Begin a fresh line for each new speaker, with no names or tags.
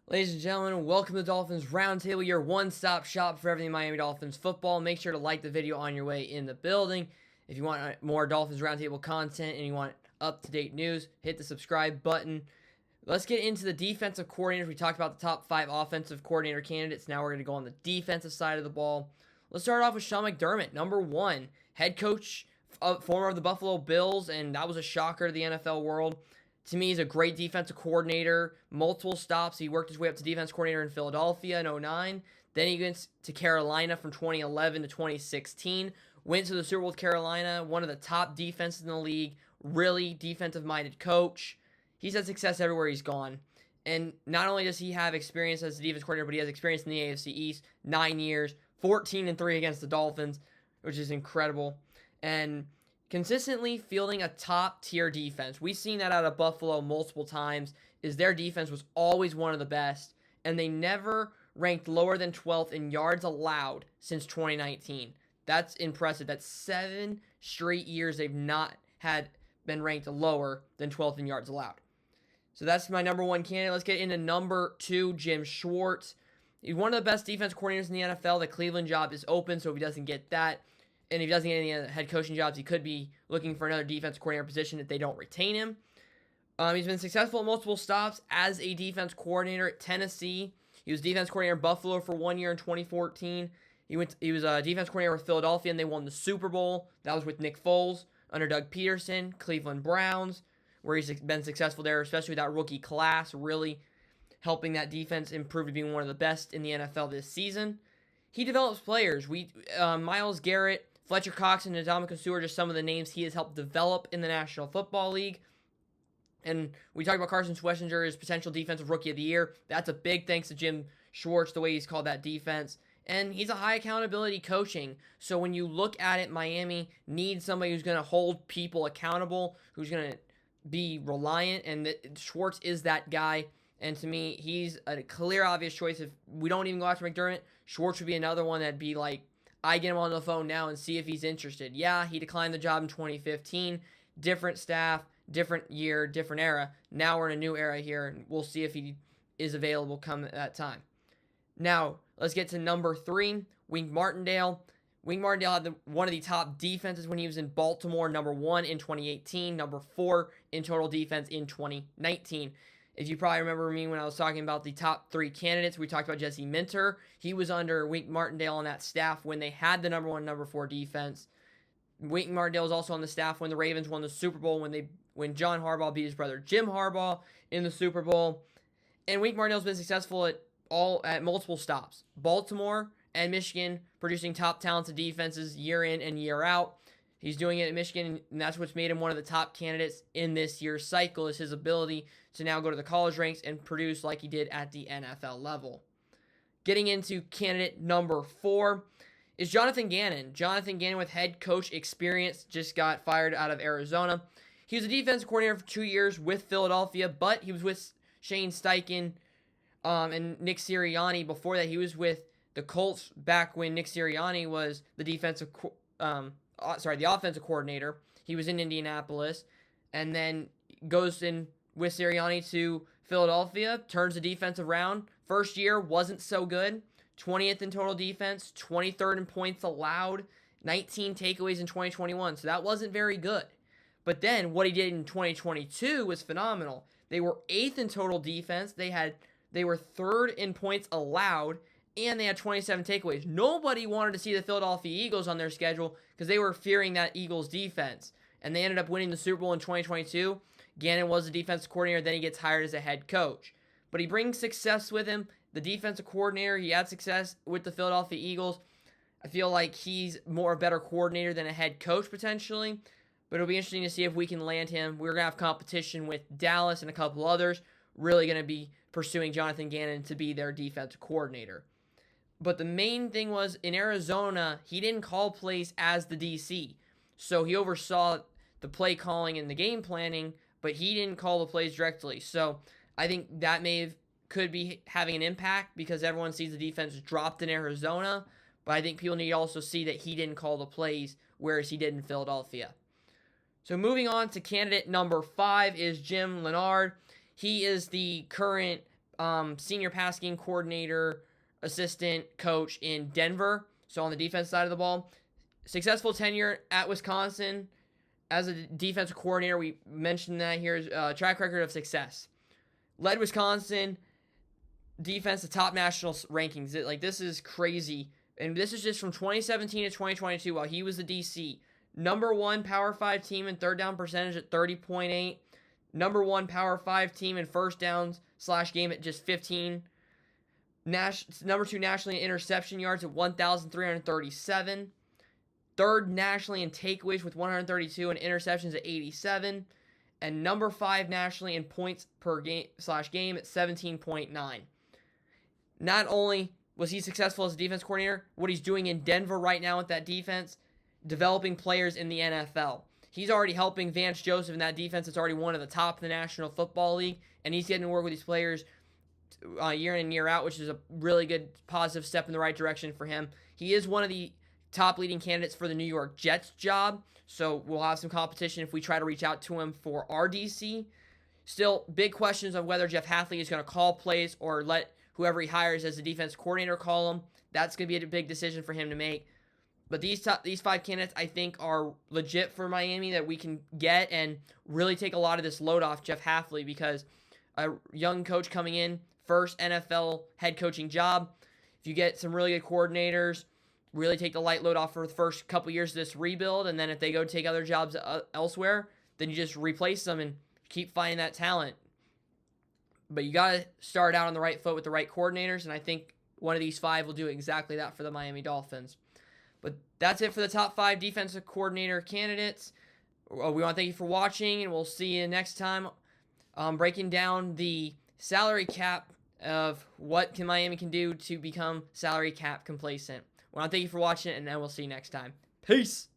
Ladies and gentlemen, welcome to the Dolphins Roundtable, your one-stop shop for everything Miami Dolphins football. Make sure to like the video on your way in the building. If you want more Dolphins Roundtable content and you want up-to-date news, hit the subscribe button. Let's get into the defensive coordinators. We talked about the top 5 offensive coordinator candidates. Now we're going to go on the defensive side of the ball. Let's start off with Sean McDermott, number 1, head coach, former of the Buffalo Bills, and that was a shocker to the NFL world. To me, he's a great defensive coordinator, multiple stops. He worked his way up to defense coordinator in Philadelphia in 2009. Then he went to Carolina from 2011 to 2016. Went to the Super Bowl with Carolina, one of the top defenses in the league, really defensive-minded coach. He's had success everywhere he's gone. And not only does he have experience as a defense coordinator, but he has experience in the AFC East, 9 years, 14-3 against the Dolphins, which is incredible. And consistently fielding a top-tier defense. We've seen that out of Buffalo multiple times, is their defense was always one of the best, and they never ranked lower than 12th in yards allowed since 2019. That's impressive. That's 7 straight years they've not been ranked lower than 12th in yards allowed. So that's my number 1 candidate. Let's get into number 2, Jim Schwartz. He's one of the best defense coordinators in the NFL. The Cleveland job is open, so if he doesn't get that, and if he doesn't get any head coaching jobs, he could be looking for another defense coordinator position if they don't retain him. He's been successful at multiple stops as a defense coordinator at Tennessee. He was defense coordinator in Buffalo for 1 year in 2014. He was a defense coordinator with Philadelphia, and they won the Super Bowl. That was with Nick Foles under Doug Peterson, Cleveland Browns, where he's been successful there, especially with that rookie class, really helping that defense improve to being one of the best in the NFL this season. He develops players. Myles Garrett, Fletcher Cox, and Ndamukong Suh are just some of the names he has helped develop in the National Football League. And we talked about Carson Schwarzenegger as potential defensive rookie of the year. That's a big thanks to Jim Schwartz, the way he's called that defense. And he's a high accountability coaching. So when you look at it, Miami needs somebody who's going to hold people accountable, who's going to be reliant, and Schwartz is that guy. And to me, he's a clear, obvious choice. If we don't even go after McDermott, Schwartz would be another one that'd be like, I get him on the phone now and see if he's interested. Yeah, he declined the job in 2015. Different staff, different year, different era. Now we're in a new era here, and we'll see if he is available come that time. Now, let's get to number 3, Wink Martindale. Wink Martindale had one of the top defenses when he was in Baltimore, number 1 in 2018, number 4 in total defense in 2019. If you probably remember me when I was talking about the top 3 candidates, we talked about Jesse Minter. He was under Wink Martindale on that staff when they had the number 1, number 4 defense. Wink Martindale was also on the staff when the Ravens won the Super Bowl, when John Harbaugh beat his brother Jim Harbaugh in the Super Bowl. And Wink Martindale's been successful at multiple stops. Baltimore and Michigan, producing top talented defenses year in and year out. He's doing it at Michigan, and that's what's made him one of the top candidates in this year's cycle, is his ability to now go to the college ranks and produce like he did at the NFL level. Getting into candidate number 4 is Jonathan Gannon. Jonathan Gannon, with head coach experience, just got fired out of Arizona. He was a defensive coordinator for 2 years with Philadelphia, but he was with Shane Steichen and Nick Sirianni. Before that, he was with the Colts back when Nick Sirianni was the offensive coordinator. He was in Indianapolis, and then goes in with Sirianni to Philadelphia, turns the defense around. First year wasn't so good. 20th in total defense, 23rd in points allowed, 19 takeaways in 2021. So that wasn't very good. But then what he did in 2022 was phenomenal. They were 8th in total defense. They were 3rd in points allowed, and they had 27 takeaways. Nobody wanted to see the Philadelphia Eagles on their schedule because they were fearing that Eagles defense. And they ended up winning the Super Bowl in 2022. Gannon was the defensive coordinator, then he gets hired as a head coach. But he brings success with him. The defensive coordinator, he had success with the Philadelphia Eagles. I feel like he's a better coordinator than a head coach potentially. But it'll be interesting to see if we can land him. We're going to have competition with Dallas and a couple others. Really going to be pursuing Jonathan Gannon to be their defensive coordinator. But the main thing was, in Arizona, he didn't call plays as the DC. So he oversaw the play calling and the game planning, but he didn't call the plays directly. So I think that could be having an impact because everyone sees the defense dropped in Arizona. But I think people need to also see that he didn't call the plays, whereas he did in Philadelphia. So moving on to candidate number 5 is Jim Leonhard. He is the current senior pass game coordinator, assistant coach in Denver. So on the defense side of the ball, successful tenure at Wisconsin as a defensive coordinator. We mentioned that here. Track record of success. Led Wisconsin defense to top national rankings. This is crazy. And this is just from 2017 to 2022 while he was the DC. Number 1 Power 5 team in third down percentage at 30.8. Number 1 Power 5 team in first downs / game at just 15. Number 2 nationally in interception yards at 1,337. Third nationally in takeaways with 132 and interceptions at 87. And number 5 nationally in points per game / game at 17.9. Not only was he successful as a defense coordinator, what he's doing in Denver right now with that defense, developing players in the NFL. He's already helping Vance Joseph in that defense. It's already one of the top in the National Football League, and he's getting to work with these players year in and year out, which is a really good positive step in the right direction for him. He is one of the top leading candidates for the New York Jets job, so we'll have some competition if we try to reach out to him for our DC. Still, big questions of whether Jeff Hafley is going to call plays or let whoever he hires as the defense coordinator call them. That's going to be a big decision for him to make. But these 5 candidates, I think, are legit for Miami that we can get and really take a lot of this load off Jeff Hafley, because a young coach coming in, first NFL head coaching job, if you get some really good coordinators, really take the light load off for the first couple years of this rebuild, and then if they go take other jobs elsewhere, then you just replace them and keep finding that talent. But you got to start out on the right foot with the right coordinators, and I think one of these 5 will do exactly that for the Miami Dolphins. But that's it for the top 5 defensive coordinator candidates. We want to thank you for watching, and we'll see you next time breaking down the salary cap of what Miami can do to become salary cap complacent. We want to thank you for watching, and then we'll see you next time. Peace!